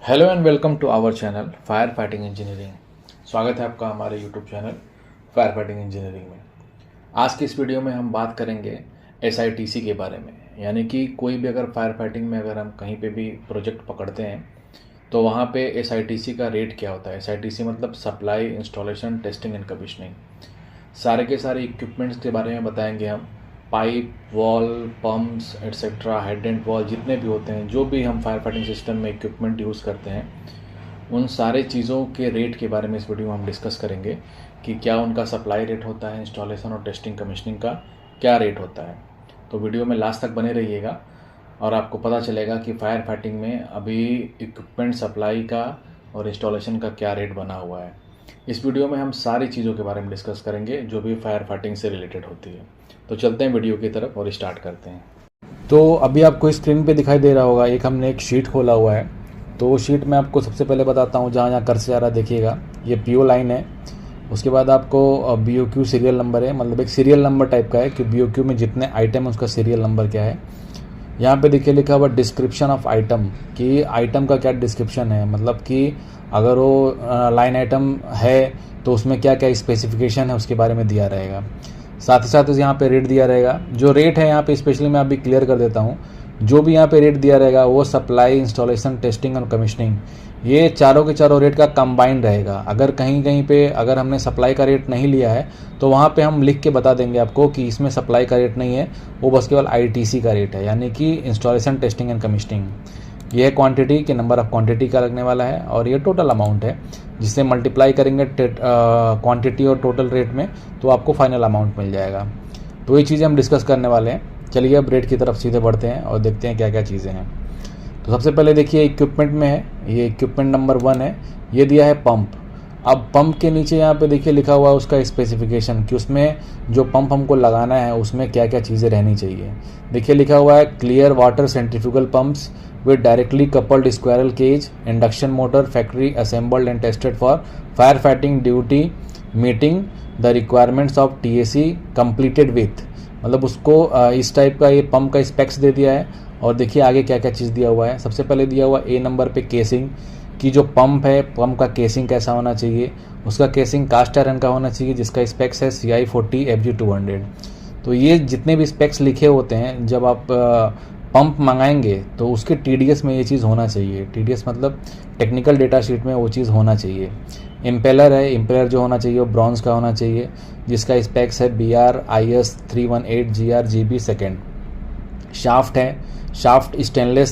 Hello and welcome to our channel fire fighting engineering. स्वागत है आपका हमारे YouTube channel fire fighting engineering में। आज की इस वीडियो में हम बात करेंगे SITC के बारे में। यानी कि कोई भी अगर फायर फाइटिंग में अगर हम कहीं पे भी प्रोजेक्ट पकड़ते हैं तो वहाँ पे SITC का रेट क्या होता है। SITC मतलब supply, installation, testing and commissioning. सारे के सारे इक्विपमेंट्स के बारे में बताएंगे हम। Pipe, wall, pumps etcetera, hydrant wall, जितने भी होते हैं, जो भी हम फायर फाइटिंग सिस्टम में इक्विपमेंट यूज़ करते हैं, उन सारे चीज़ों के रेट के बारे में इस वीडियो में हम डिस्कस करेंगे कि क्या उनका सप्लाई रेट होता है, इंस्टॉलेशन और टेस्टिंग कमीशनिंग का क्या रेट होता है। तो वीडियो में लास्ट तक बने रहिएगा और आपको पता चलेगा कि फायर फाइटिंग में अभी इक्विपमेंट सप्लाई का और इंस्टॉलेशन का क्या रेट बना हुआ है। इस वीडियो में हम सारी चीज़ों के बारे में डिस्कस करेंगे जो भी फायर फाइटिंग से रिलेटेड होती है। तो चलते हैं वीडियो की तरफ और स्टार्ट करते हैं। तो अभी आपको स्क्रीन पे दिखाई दे रहा होगा, हमने एक शीट खोला हुआ है। तो शीट में आपको सबसे पहले बताता हूँ, जहाँ कर्सर जा रहा है देखिएगा, ये PO लाइन है। उसके बाद आपको BOQ सीरियल नंबर है, मतलब एक सीरियल नंबर टाइप का है कि BOQ में जितने आइटम है उसका सीरियल नंबर क्या है। यहाँ पे देखिए लिखा हुआ डिस्क्रिप्शन ऑफ आइटम, कि आइटम का क्या डिस्क्रिप्शन है, मतलब कि अगर वो लाइन आइटम है तो उसमें क्या क्या स्पेसिफिकेशन है उसके बारे में दिया रहेगा। साथ ही साथ यहाँ पे रेट दिया रहेगा। जो रेट है यहाँ पे स्पेशली मैं अभी क्लियर कर देता हूँ, जो भी यहाँ पे रेट दिया रहेगा वो सप्लाई, इंस्टॉलेशन, टेस्टिंग और कमीशनिंग, ये चारों के चारों रेट का कंबाइंड रहेगा। अगर कहीं कहीं पे अगर हमने सप्लाई का रेट नहीं लिया है तो वहाँ पे हम लिख के बता देंगे आपको कि इसमें सप्लाई का रेट नहीं है, वो बस केवल ITC का रेट है, यानी कि इंस्टॉलेशन, टेस्टिंग एंड कमीशनिंग। ये है क्वांटिटी के नंबर ऑफ क्वांटिटी का लगने वाला है, और ये टोटल अमाउंट है जिससे मल्टीप्लाई करेंगे क्वांटिटी और टोटल रेट में तो आपको फाइनल अमाउंट मिल जाएगा। तो ये चीज़ें हम डिस्कस करने वाले हैं। चलिए अब रेट की तरफ सीधे बढ़ते हैं और देखते हैं क्या क्या चीज़ें हैं। तो सबसे पहले देखिए इक्विपमेंट में है, ये इक्विपमेंट नंबर 1 है, ये दिया है पंप। अब पंप के नीचे यहाँ पे देखिए लिखा हुआ है उसका स्पेसिफिकेशन, कि उसमें जो पंप हमको लगाना है उसमें क्या क्या चीज़ें रहनी चाहिए। देखिए लिखा हुआ है clear water centrifugal pumps with directly coupled squirrel cage, induction motor, factory assembled and tested for firefighting duty, meeting the requirements of TAC, completed with, मतलब उसको इस टाइप का ये पंप का स्पेक्स दे दिया है। और देखिए आगे क्या क्या चीज़ दिया हुआ है। सबसे पहले दिया हुआ A नंबर पे केसिंग, कि जो पंप है, पंप का केसिंग कैसा होना चाहिए। उसका केसिंग कास्ट आयरन का होना चाहिए जिसका स्पेक्स है CI40 FG200। तो ये जितने भी स्पेक्स लिखे होते हैं, जब आप पंप मंगाएंगे तो उसके TDS में ये चीज़ होना चाहिए। TDS मतलब टेक्निकल डेटा शीट में वो चीज़ होना चाहिए। इम्पेलर है, इम्पेलर जो होना चाहिए वो ब्रॉन्ज का होना चाहिए जिसका स्पेक्स है BR IS 318 GR GB second. Shaft है, शाफ्ट स्टेनलेस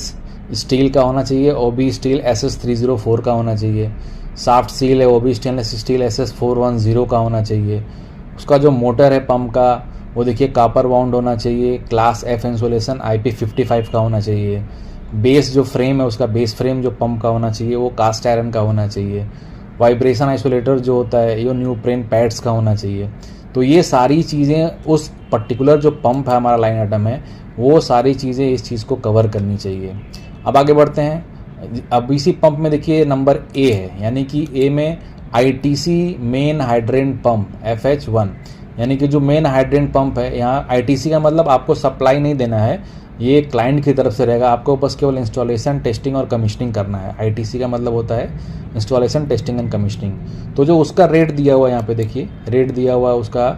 स्टील का होना चाहिए, OB स्टील SS 304 का होना चाहिए। शाफ्ट सील है, OB स्टेनलेस स्टील SS 410 का होना चाहिए। उसका जो मोटर है पंप का, वो देखिए कापर वाउंड होना चाहिए, क्लास F इंसुलेशन IP55 का होना चाहिए। बेस जो फ्रेम है, उसका बेस फ्रेम जो पंप का होना चाहिए वो कास्ट आयरन का होना चाहिए। वाइब्रेशन आइसोलेटर जो होता है ये न्यूप्रेन पैड्स का होना चाहिए। तो ये सारी चीज़ें उस पर्टिकुलर जो पंप है हमारा लाइन आइटम है, वो सारी चीज़ें इस चीज़ को कवर करनी चाहिए। अब आगे बढ़ते हैं। अब इसी पंप में देखिए नंबर A है, यानी कि A में ITC main hydrant pump FH1, यानी कि जो मेन हाइड्रेंट पंप है, यहाँ ITC का मतलब आपको सप्लाई नहीं देना है, ये क्लाइंट की तरफ से रहेगा। आपको बस केवल इंस्टॉलेशन, टेस्टिंग और कमीशनिंग करना है। ITC का मतलब होता है इंस्टॉलेशन, टेस्टिंग एंड कमीशनिंग। तो जो उसका रेट दिया हुआ है यहाँ पे देखिए, रेट दिया हुआ है उसका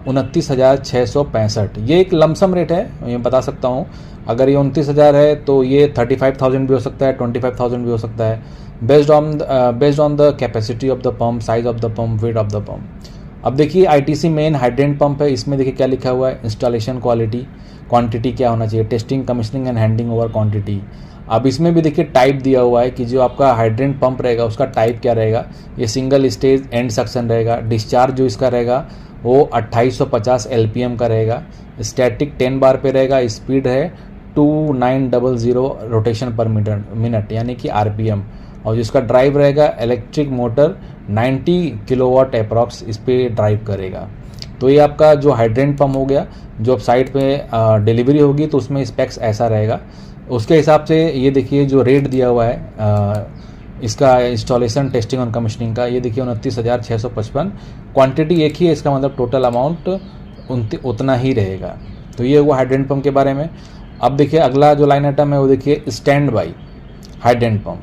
29,665। ये एक लमसम रेट है, ये बता सकता हूँ। अगर ये 29,000 है तो ये 35,000 भी हो सकता है, 25,000 भी हो सकता है, based on the capacity of the pump, size of the pump, weight of the pump. अब देखिए ITC मेन हाइड्रेंट पंप है, इसमें देखिए क्या लिखा हुआ है, इंस्टॉलेशन क्वांटिटी क्या होना चाहिए, testing, commissioning and handing over quantity. अब इसमें भी देखिए टाइप दिया हुआ है कि जो आपका हाइड्रेंट पंप रहेगा उसका टाइप क्या रहेगा। ये सिंगल स्टेज एंड सक्शन रहेगा। डिस्चार्ज जो इसका रहेगा वो 2850 LPM का रहेगा। स्टैटिक 10 बार पे रहेगा। स्पीड है 2900 रोटेशन पर मिनट, यानी कि RPM। और जिसका ड्राइव रहेगा इलेक्ट्रिक मोटर 90 किलोवाट अप्रॉक्स इस पर ड्राइव करेगा। तो ये आपका जो हाइड्रेंट पंप हो गया, जो अब साइट पे डिलीवरी होगी तो उसमें स्पेक्स ऐसा रहेगा। उसके हिसाब से ये देखिए जो रेट दिया हुआ है इसका इंस्टॉलेशन, टेस्टिंग और कमीशनिंग का, ये देखिए 29,655। क्वांटिटी एक ही है, इसका मतलब टोटल अमाउंट उतना ही रहेगा। तो ये हुआ हाइड्रेंट पंप के बारे में। अब देखिए अगला जो लाइन आइटम है वो देखिए स्टैंड बाई हाइड्रेंट पंप।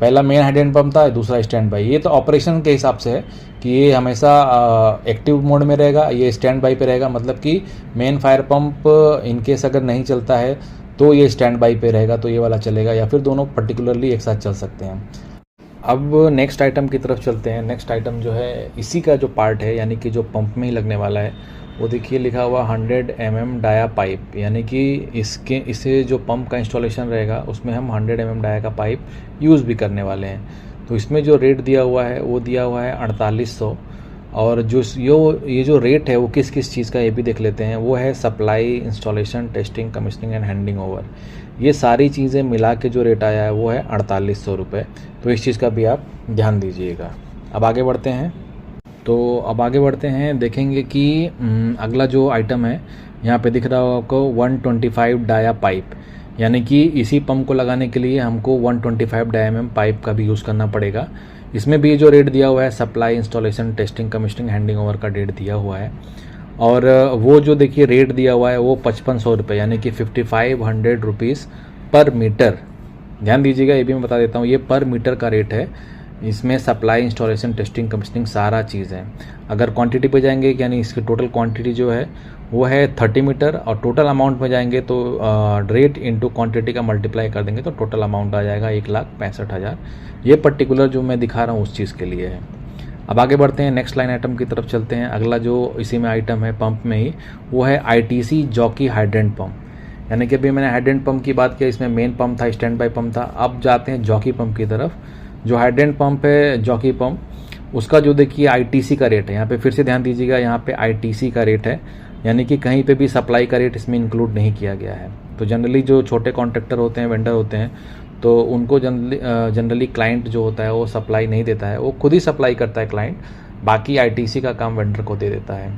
पहला मेन हाइड्रेंट पंप था, दूसरा स्टैंड बाई। ये तो ऑपरेशन के हिसाब से है कि ये हमेशा एक्टिव मोड में रहेगा, ये स्टैंड बाई पे रहेगा। मतलब कि मेन फायर पंप इनकेस अगर नहीं चलता है तो ये स्टैंड बाई पे रहेगा, तो ये वाला चलेगा, या फिर दोनों पर्टिकुलरली एक साथ चल सकते हैं। अब नेक्स्ट आइटम की तरफ चलते हैं। नेक्स्ट आइटम जो है इसी का जो पार्ट है, यानी कि जो पंप में ही लगने वाला है, वो देखिए लिखा हुआ 100 mm डाया पाइप, यानी कि इसे जो पंप का इंस्टॉलेशन रहेगा उसमें हम 100 mm डाया का पाइप यूज़ भी करने वाले हैं। तो इसमें जो रेट दिया हुआ है वो दिया हुआ है 4800। और जो ये जो रेट है वो किस किस चीज़ का, ये भी देख लेते हैं। वो है supply, installation, testing, commissioning and handing over. ये सारी चीज़ें मिला के जो रेट आया है वो है 4800 रुपये। तो इस चीज़ का भी आप ध्यान दीजिएगा। अब आगे बढ़ते हैं। देखेंगे कि अगला जो आइटम है, यहाँ पे दिख रहा हो आपको 125 डाया पाइप, यानी कि इसी पंप को लगाने के लिए हमको 125 डायम पाइप का भी यूज़ करना पड़ेगा। इसमें भी जो रेट दिया हुआ है, supply, installation, testing, commissioning, handing over का रेट दिया हुआ है। और वो जो देखिए रेट दिया हुआ है वो 5500 रुपये, यानी कि 5500 रुपीज़ पर मीटर। ध्यान दीजिएगा, ये भी मैं बता देता हूँ, ये पर मीटर का रेट है। इसमें सप्लाई, इंस्टॉलेशन, टेस्टिंग, कमीशनिंग सारा चीज़ है। अगर क्वांटिटी पे जाएंगे, यानी इसकी टोटल क्वांटिटी जो है वो है 30 मीटर, और टोटल अमाउंट में जाएंगे तो रेट इंटू क्वांटिटी का मल्टीप्लाई कर देंगे तो टोटल अमाउंट आ जाएगा 1,65,000। ये पर्टिकुलर जो मैं दिखा रहा हूँ उस चीज़ के लिए है। अब आगे बढ़ते हैं, नेक्स्ट लाइन आइटम की तरफ चलते हैं। अगला जो इसी में आइटम है पंप में ही, वो है ITC जॉकी हाइड्रेंट पंप। यानी कि अभी मैंने हाइड्रेंट पंप की बात की, इसमें मेन पंप था, स्टैंड बाई पंप था। अब जाते हैं जॉकी पंप की तरफ। जो हाइड्रेंट पंप है जॉकी पंप, उसका जो देखिए ITC का रेट है, यहाँ पे फिर से ध्यान दीजिएगा, यहाँ पे ITC का रेट है, यानी कि कहीं पे भी सप्लाई का रेट इसमें इंक्लूड नहीं किया गया है। तो जनरली जो छोटे कॉन्ट्रैक्टर होते हैं, वेंडर होते हैं, तो उनको जनरली क्लाइंट जो होता है वो सप्लाई नहीं देता है, वो खुद ही सप्लाई करता है क्लाइंट, बाकी ITC का काम वेंडर को दे देता है।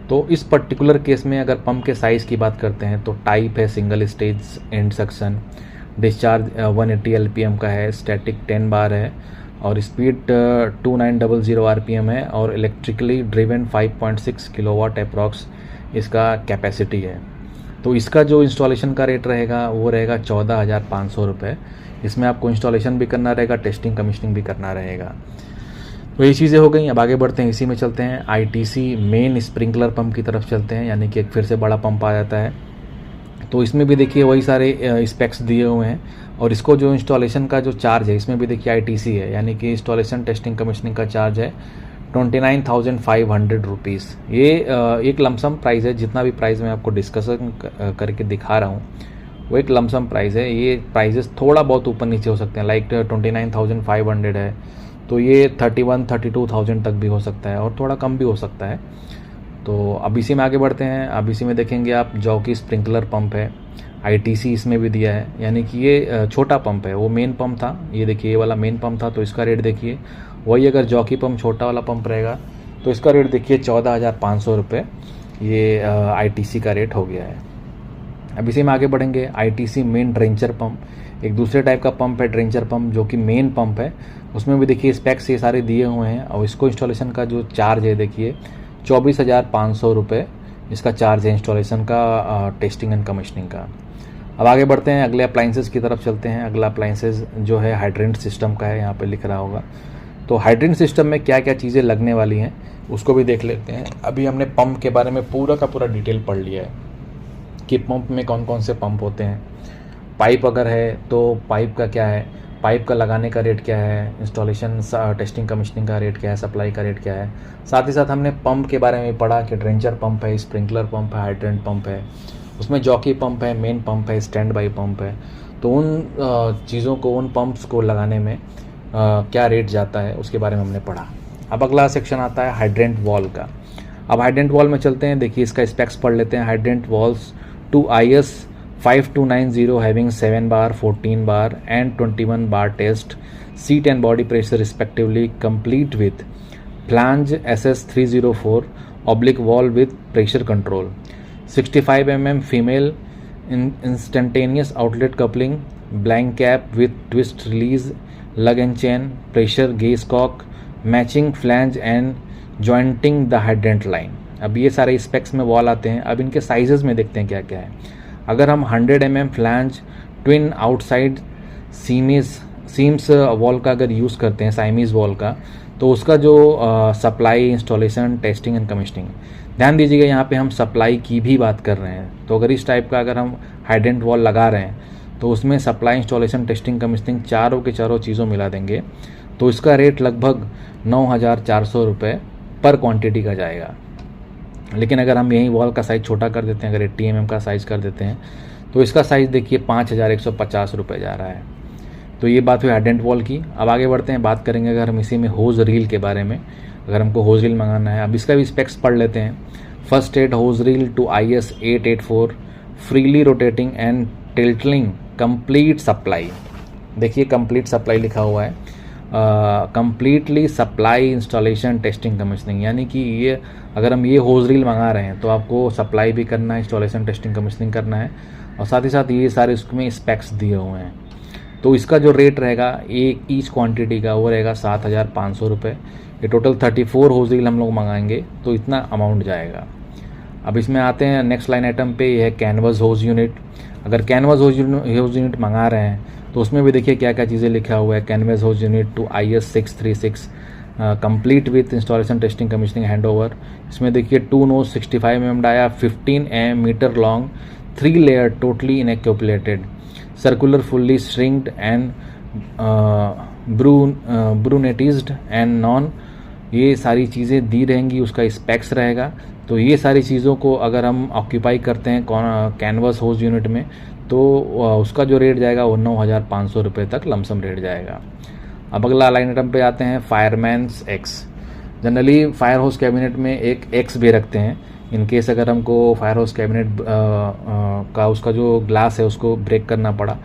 तो इस पर्टिकुलर केस में अगर पंप के साइज़ की बात करते हैं तो टाइप है single stage and suction, discharge 180 LPM का है, स्टैटिक 10 बार है, और स्पीड 2900 RPM है, और इलेक्ट्रिकली ड्रिवन 5.6 किलोवाट अप्रॉक्स इसका कैपेसिटी है। तो इसका जो इंस्टॉलेशन का रेट रहेगा वो रहेगा 14,500 रुपये। इसमें आपको इंस्टॉलेशन भी करना रहेगा, टेस्टिंग, कमीशनिंग भी करना रहेगा। तो ये चीज़ें हो गई। अब आगे बढ़ते हैं, इसी में चलते हैं ITC मेन स्प्रिंकलर पंप की तरफ चलते हैं, यानी कि एक फिर से बड़ा पंप आ जाता है। तो इसमें भी देखिए वही सारे स्पेक्स दिए हुए हैं, और इसको जो इंस्टॉलेशन का जो चार्ज है इसमें भी देखिए ITC है, यानी कि इंस्टॉलेशन, टेस्टिंग, कमीशनिंग का चार्ज है 29,500 रुपीज़। ये एक लमसम प्राइस है। जितना भी प्राइस मैं आपको डिस्कशन करके दिखा रहा हूँ वो एक लमसम प्राइस है। ये प्राइजेस थोड़ा बहुत ऊपर नीचे हो सकते हैं, लाइक 29,500 है तो ये 31-32,000 तक भी हो सकता है, और थोड़ा कम भी हो सकता है। तो अब इसी में आगे बढ़ते हैं। अब इसी में देखेंगे आप जॉकी स्प्रिंकलर पंप है, ITC इसमें भी दिया है, यानी कि ये छोटा पंप है। वो मेन पंप था, ये देखिए ये वाला मेन पंप था, तो इसका रेट देखिए वही। अगर जॉकी पंप छोटा वाला पंप रहेगा तो इसका रेट देखिए 14,500 रुपये, ये ITC का रेट हो गया है। अब इसी में आगे बढ़ेंगे। ITC मेन ड्रेंचर पंप, एक दूसरे टाइप का पंप है ड्रेंचर पंप, जो कि मेन पंप है। उसमें भी देखिए स्पेक्स ये सारे दिए हुए हैं, और इसको इंस्टॉलेशन का जो चार्ज है देखिए 24,500 रुपये इसका चार्ज है इंस्टॉलेशन का, टेस्टिंग एंड कमीशनिंग का। अब आगे बढ़ते हैं, अगले अप्लाइंसेस की तरफ चलते हैं। अगला अप्लाइंसेस जो है हाइड्रेंट सिस्टम का है, यहाँ पे लिख रहा होगा। तो हाइड्रेंट सिस्टम में क्या क्या चीज़ें लगने वाली हैं उसको भी देख लेते हैं। अभी हमने पंप के बारे में पूरा का पूरा डिटेल पढ़ लिया है कि पंप में कौन कौन से पंप होते हैं। पाइप अगर है तो पाइप का क्या है, पाइप का लगाने का रेट क्या है, इंस्टॉलेशन, टेस्टिंग, कमीशनिंग का रेट क्या है, सप्लाई का रेट क्या है। साथ ही साथ हमने पंप के बारे में पढ़ा कि ड्रेंचर पंप है, स्प्रिंकलर पंप है, हाइड्रेंट पंप है, उसमें जॉकी पंप है, मेन पंप है, स्टैंड बाई पंप है। तो उन चीज़ों को, उन पंप्स को लगाने में क्या रेट जाता है उसके बारे में हमने पढ़ा। अब अगला सेक्शन आता है हाइड्रेंट वॉल का। अब हाइड्रेंट वॉल में चलते हैं, देखिए इसका स्पेक्स पढ़ लेते हैं। Hydrant valves to IS 5290 having 7 bar, 14 bar and 21 bar test, seat and body pressure respectively, complete with flange SS304 oblique wall with pressure control, 65 mm female instantaneous outlet coupling, blank cap with twist release, lug and chain, pressure gauge cock, matching flange and jointing the hydrant line। अब ये सारे specs में wall आते हैं। अब इनके sizes में देखते हैं क्या क्या है। अगर हम 100 mm flange twin outside seems wall का अगर यूज़ करते हैं, साइमीज़ वॉल का, तो उसका जो supply, installation, testing and commissioning, ध्यान दीजिएगा यहाँ पे हम सप्लाई की भी बात कर रहे हैं। तो अगर इस टाइप का अगर हम हाइडेंट वॉल लगा रहे हैं तो उसमें सप्लाई, इंस्टॉलेशन, टेस्टिंग, कमीशनिंग चारों के चारों चीज़ों मिला देंगे तो इसका रेट लगभग 9,400 रुपये पर क्वांटिटी का जाएगा। लेकिन अगर हम यही वॉल का साइज़ छोटा कर देते हैं, अगर 80 mm का साइज़ कर देते हैं तो इसका साइज़ देखिए 5,150 रुपये जा रहा है। तो ये बात हुई हाइडेंट वॉल की। अब आगे बढ़ते हैं, बात करेंगे अगर हम इसी में होज रील के बारे में। अगर हमको होज रील मंगाना है, अब इसका भी स्पेक्स पढ़ लेते हैं। First aid hose reel to IS 884 freely rotating and tilting complete supply. देखिए कंप्लीट सप्लाई लिखा हुआ है, completely supply, installation, testing, commissioning, यानी कि ये अगर हम ये होज रील मंगा रहे हैं तो आपको सप्लाई भी करना है, इंस्टॉलेशन, टेस्टिंग, कमीशनिंग करना है और साथ ही साथ ये सारे उसमें स्पेक्स दिए हुए हैं। तो इसका जो रेट रहेगा एक ईच क्वांटिटी का वो रहेगा 7,500 रुपये। ये टोटल 34 होज रील हम लोग मंगाएंगे तो इतना अमाउंट जाएगा। अब इसमें आते हैं नेक्स्ट लाइन आइटम पे, ये है कैनवस होज यूनिट। अगर कैनवस होज यूनिट मंगा रहे हैं तो उसमें भी देखिए क्या क्या चीज़ें लिखा हुआ है। Canvas hose unit to IS 636 complete with installation, testing, commissioning, hand over. इसमें देखिए 2 nos 65 mm dia, 15 metre long, 3 layer totally encapsulated, circular fully shrunk and vulcanised and non, ये सारी चीज़ें दी रहेंगी। उसका स्पेक्स रहेगा। तो ये सारी चीज़ों को अगर हम ऑक्यूपाई करते हैं कैनवस होज यूनिट में तो उसका जो रेट जाएगा वो 9,500 रुपये तक लमसम रेट जाएगा। अब अगला लाइन आइटम पे आते हैं, फायरमैन्स एक्स। जनरली फायर होस कैबिनेट में एक एक्स भी रखते हैं इन केस अगर हमको फायर हाउस कैबिनेट का उसका जो ग्लास है उसको ब्रेक करना पड़ा,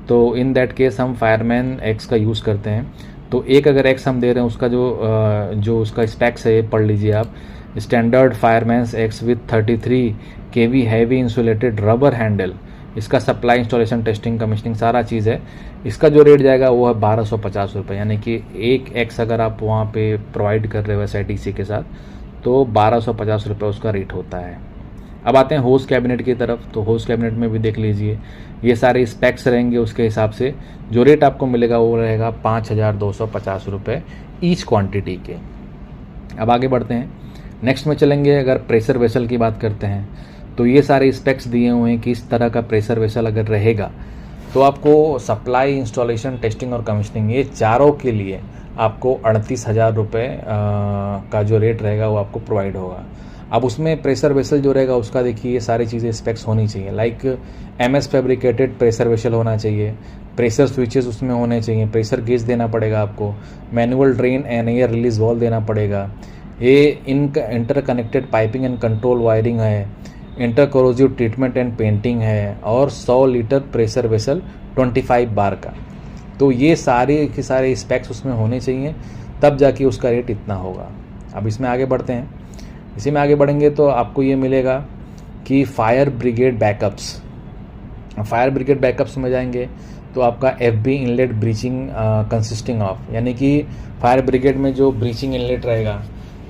तो इन दैट केस हम फायरमैन एक्स का यूज़ करते हैं। तो एक अगर एक्स हम दे रहे हैं उसका जो उसका स्पेक्स है ये पढ़ लीजिए आप। Standard fireman's axe with 33 kV heavy insulated rubber handle, इसका सप्लाई, इंस्टॉलेशन, टेस्टिंग, कमीशनिंग सारा चीज़ है। इसका जो रेट जाएगा वो है 1,250 रुपये, यानी कि एक एक्स अगर आप वहाँ पे प्रोवाइड कर रहे हो SITC के साथ तो 1,250 रुपये उसका रेट होता है। अब आते हैं होस कैबिनेट की तरफ। तो होस कैबिनेट में भी देख लीजिए ये सारे स्पेक्स रहेंगे, उसके हिसाब से जो रेट आपको मिलेगा वो रहेगा 5,250 रुपये ईच क्वांटिटी के। अब आगे बढ़ते हैं, नेक्स्ट में चलेंगे। अगर प्रेशर वेसल की बात करते हैं तो ये सारे स्पेक्स दिए हुए हैं कि इस तरह का प्रेशर वेसल अगर रहेगा तो आपको सप्लाई, इंस्टॉलेशन, टेस्टिंग और कमीशनिंग ये चारों के लिए आपको 38,000 रुपये का जो रेट रहेगा वो आपको प्रोवाइड होगा। अब उसमें प्रेशर वेसल जो रहेगा उसका देखिए ये सारी चीज़ें स्पेक्स होनी चाहिए, like MS fabricated pressure vessel होना चाहिए, प्रेशर स्विचेस उसमें होने चाहिए, प्रेशर गेज देना पड़ेगा आपको, manual drain and air release valve देना पड़ेगा, ये interconnected piping and control wiring है, inter corrosive treatment and painting है और 100 लीटर प्रेशर वेसल 25 बार का। तो ये सारे के सारे स्पेक्स उसमें होने चाहिए, तब जाके उसका रेट इतना होगा। अब इसमें आगे बढ़ते हैं। इसी में आगे बढ़ेंगे तो आपको ये मिलेगा कि fire brigade backups. Fire brigade backups में जाएंगे तो आपका FB inlet breaching consisting of, यानी कि फायर ब्रिगेड में जो ब्रीचिंग इनलेट रहेगा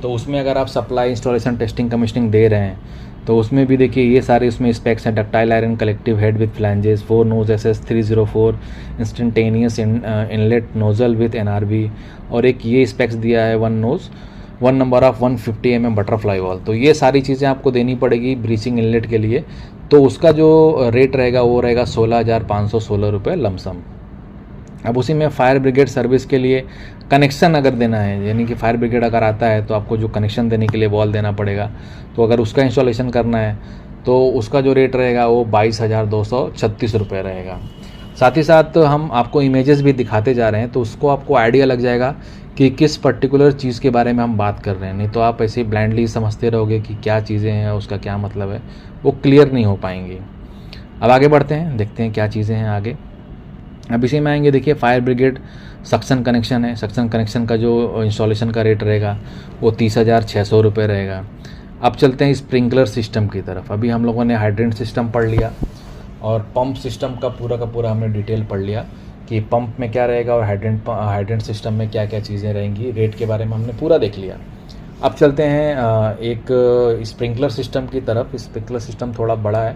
तो उसमें अगर आप सप्लाई, इंस्टॉलेशन, टेस्टिंग, कमीशनिंग दे रहे हैं तो उसमें भी देखिए ये सारे उसमें स्पेक्स हैं। Ductile iron collective head with flanges, 4 nos SS 304 instantaneous inlet nozzle with NRV, और एक ये स्पेक्स दिया है 1 nos 1 number of 150 mm butterfly valve. तो ये सारी चीज़ें आपको देनी पड़ेगी ब्रीचिंग इनलेट के लिए। तो उसका जो रेट रहेगा वो रहेगा 16,516 रुपये लमसम। अब उसी में फायर ब्रिगेड सर्विस के लिए कनेक्शन अगर देना है, यानी कि फायर ब्रिगेड अगर आता है तो आपको जो कनेक्शन देने के लिए वॉल देना पड़ेगा, तो अगर उसका इंस्टॉलेशन करना है तो उसका जो रेट रहेगा वो 22,236 रुपये रहेगा। साथ ही साथ हम आपको इमेजेस भी दिखाते जा रहे हैं तो उसको आपको आइडिया लग जाएगा कि किस पर्टिकुलर चीज़ के बारे में हम बात कर रहे हैं। नहीं तो आप ऐसे ही ब्लाइंडली समझते रहोगे कि क्या चीज़ें हैं, उसका क्या मतलब है, वो क्लियर नहीं हो पाएंगी। अब आगे बढ़ते हैं, देखते हैं क्या चीज़ें हैं आगे। अब इसी में आएंगे, देखिए फायर ब्रिगेड सक्शन कनेक्शन है। सक्शन कनेक्शन का जो इंस्टॉलेशन का रेट रहेगा वो 30,600 रुपये रहेगा। अब चलते हैं स्प्रिंकलर सिस्टम की तरफ। अभी हम लोगों ने हाइड्रेंट सिस्टम पढ़ लिया और पंप सिस्टम का पूरा हमने डिटेल पढ़ लिया कि पंप में क्या रहेगा और हाइड्रेंट सिस्टम में क्या क्या चीज़ें रहेंगी, रेट के बारे में हमने पूरा देख लिया। अब चलते हैं एक स्प्रिंकलर सिस्टम की तरफ। स्प्रिंकलर सिस्टम थोड़ा बड़ा है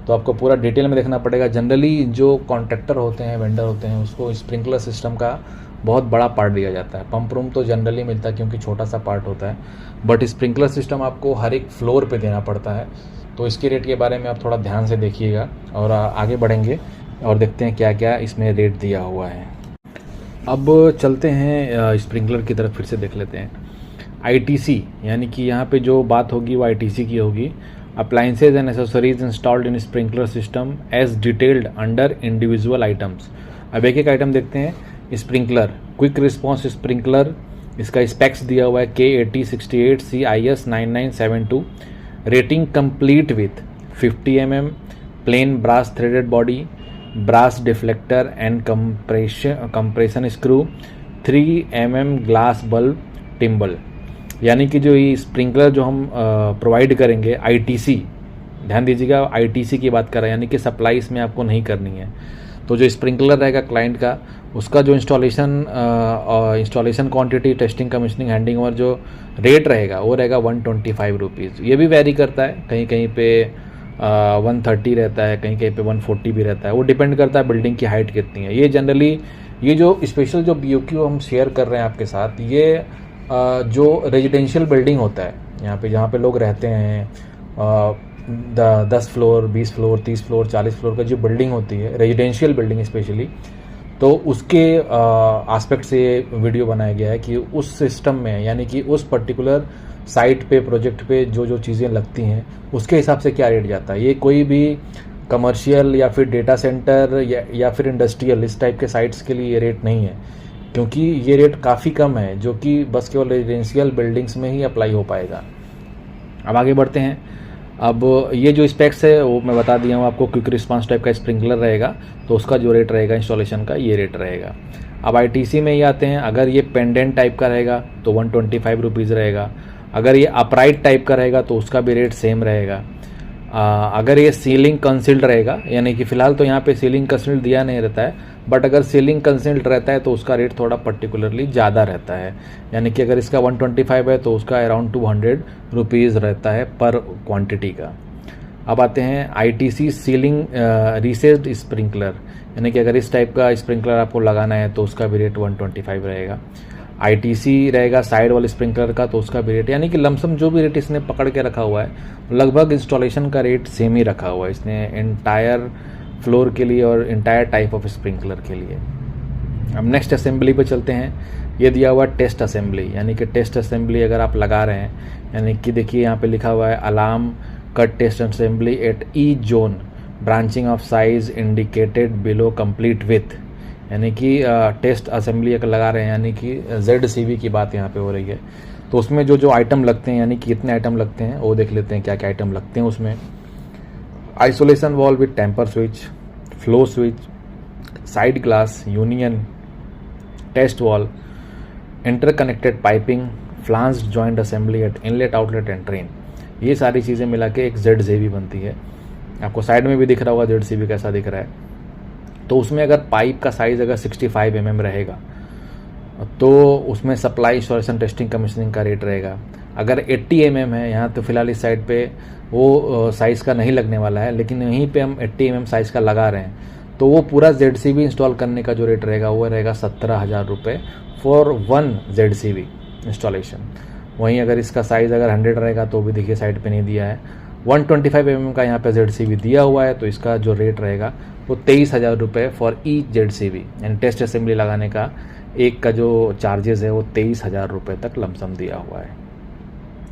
तो आपको पूरा डिटेल में देखना पड़ेगा। जनरली जो कॉन्ट्रैक्टर होते हैं, वेंडर होते हैं, उसको स्प्रिंकलर सिस्टम का बहुत बड़ा पार्ट दिया जाता है। पंप रूम तो जनरली मिलता है क्योंकि छोटा सा पार्ट होता है, बट स्प्रिंकलर सिस्टम आपको हर एक फ्लोर पे देना पड़ता है। तो इसके रेट के बारे में आप थोड़ा ध्यान से देखिएगा और आगे बढ़ेंगे और देखते हैं क्या क्या इसमें रेट दिया हुआ है। अब चलते हैं स्प्रिंकलर की तरफ, फिर से देख लेते हैं। ITC यानी कि यहाँ पे जो बात होगी वो ITC की होगी। Appliances and accessories installed in sprinkler system as detailed under individual items. अब एक एक आइटम देखते हैं। स्प्रिंकलर, क्विक रिस्पॉन्स स्प्रिंकलर, इसका स्पेक्स दिया हुआ है K8068 CIS 9972। Rating complete with 50 mm plain brass threaded body, brass deflector and compression screw, 3 mm glass bulb thimble. यानी कि जो ये स्प्रिंकलर जो हम प्रोवाइड करेंगे ITC, ध्यान दीजिएगा ITC की बात कर रहे हैं, यानी कि सप्लाई इसमें आपको नहीं करनी है। तो जो स्प्रिंकलर रहेगा क्लाइंट का, उसका जो installation quantity, testing, commissioning, handing over जो रेट रहेगा वो रहेगा 125 रुपीज़। ये भी वेरी करता है, कहीं कहीं पे 130 रहता है, कहीं कहीं पे 140 भी रहता है। वो डिपेंड करता है बिल्डिंग की हाइट कितनी है। ये जनरली ये जो स्पेशल जो BOQ हम शेयर कर रहे हैं आपके साथ, ये जो रेजिडेंशियल बिल्डिंग होता है यहाँ पे, जहाँ पे लोग रहते हैं, 10 फ्लोर, 20 फ्लोर, 30 फ्लोर, 40 फ्लोर का जो बिल्डिंग होती है, रेजिडेंशियल बिल्डिंग स्पेशली, तो उसके एस्पेक्ट से ये वीडियो बनाया गया है कि उस सिस्टम में, यानी कि उस पर्टिकुलर साइट पे, प्रोजेक्ट पे जो जो चीज़ें लगती हैं उसके हिसाब से क्या रेट जाता है। ये कोई भी कमर्शियल या फिर डेटा सेंटर या फिर इंडस्ट्रियल इस टाइप के साइट्स के लिए ये रेट नहीं है, क्योंकि ये रेट काफ़ी कम है, जो कि बस केवल रेजिडेंशियल बिल्डिंग्स में ही अप्लाई हो पाएगा। अब आगे बढ़ते हैं। अब ये जो स्पेक्स है वो मैं बता दिया हूँ आपको। क्विक रिस्पांस टाइप का स्प्रिंकलर रहेगा तो उसका जो रेट रहेगा इंस्टॉलेशन का, ये रेट रहेगा। अब ITC में ही आते हैं। अगर ये पेंडेंट टाइप का रहेगा तो 125 रुपीज़ रहेगा। अगर ये अपराइट टाइप का रहेगा तो उसका भी रेट सेम रहेगा। अगर ये सीलिंग कंसील्ड रहेगा, यानी कि फ़िलहाल तो यहाँ पे सीलिंग कंसील्ड दिया नहीं रहता है, बट अगर सीलिंग कंसील्ड रहता है तो उसका रेट थोड़ा पर्टिकुलरली ज़्यादा रहता है। यानी कि अगर इसका 125 है तो उसका अराउंड 200 रुपीज़ रहता है पर क्वांटिटी का। अब आते हैं ITC सीलिंग रिसेस्ड स्प्रिंकलर, यानी कि अगर इस टाइप का स्प्रिंकलर आपको लगाना है तो उसका भी रेट 125 रहेगा। ITC रहेगा साइड वाले स्प्रिंकलर का तो उसका भी रेट, यानी कि लमसम जो भी रेट इसने पकड़ के रखा हुआ है, लगभग इंस्टॉलेशन का रेट सेम ही रखा हुआ है इसने एंटायर फ्लोर के लिए और एंटायर टाइप ऑफ स्प्रिंकलर के लिए। अब नेक्स्ट असेंबली पे चलते हैं। ये दिया हुआ टेस्ट असेंबली, यानी कि टेस्ट असेंबली अगर आप लगा रहे हैं, यानी कि देखिए यहाँ पे लिखा हुआ है alarm cut test assembly at each zone, branching off size indicated below complete with, यानी कि टेस्ट असेंबली अगर लगा रहे हैं, यानी कि ZCV की बात यहाँ पे हो रही है। तो उसमें जो जो आइटम लगते हैं, यानी कि कितने आइटम लगते हैं वो देख लेते हैं क्या क्या आइटम लगते हैं उसमें। Isolation valve with tamper switch, flow switch, sight glass, union, test valve, interconnected piping, flanged joint assembly at inlet, outlet and drain. ये सारी चीज़ें मिला के एक ZCV बनती है। आपको साइड में भी दिख रहा होगा ZCV कैसा दिख रहा है। तो उसमें अगर पाइप का साइज़ अगर 65 mm रहेगा तो उसमें सप्लाई, इंस्टॉलेशन, टेस्टिंग, कमीशनिंग का रेट रहेगा। अगर 80 mm है यहाँ, तो फिलहाल इस साइड पे वो साइज़ का नहीं लगने वाला है, लेकिन यहीं पे हम 80 mm साइज़ का लगा रहे हैं, तो वो पूरा ZCV इंस्टॉल करने का जो रेट रहेगा वो रहेगा 17,000 रुपये फॉर 1 ZCV इंस्टॉलेशन। वहीं अगर इसका साइज़ अगर 100 रहेगा तो भी देखिए साइड पे नहीं दिया है, 125 mm का यहाँ पे ZCV दिया हुआ है, तो इसका जो रेट रहेगा वो 23,000 रुपये फॉर ईच ZCV, यानी टेस्ट असेंबली लगाने का एक का जो चार्जेस है वो 23,000 रुपये तक लमसम दिया हुआ है।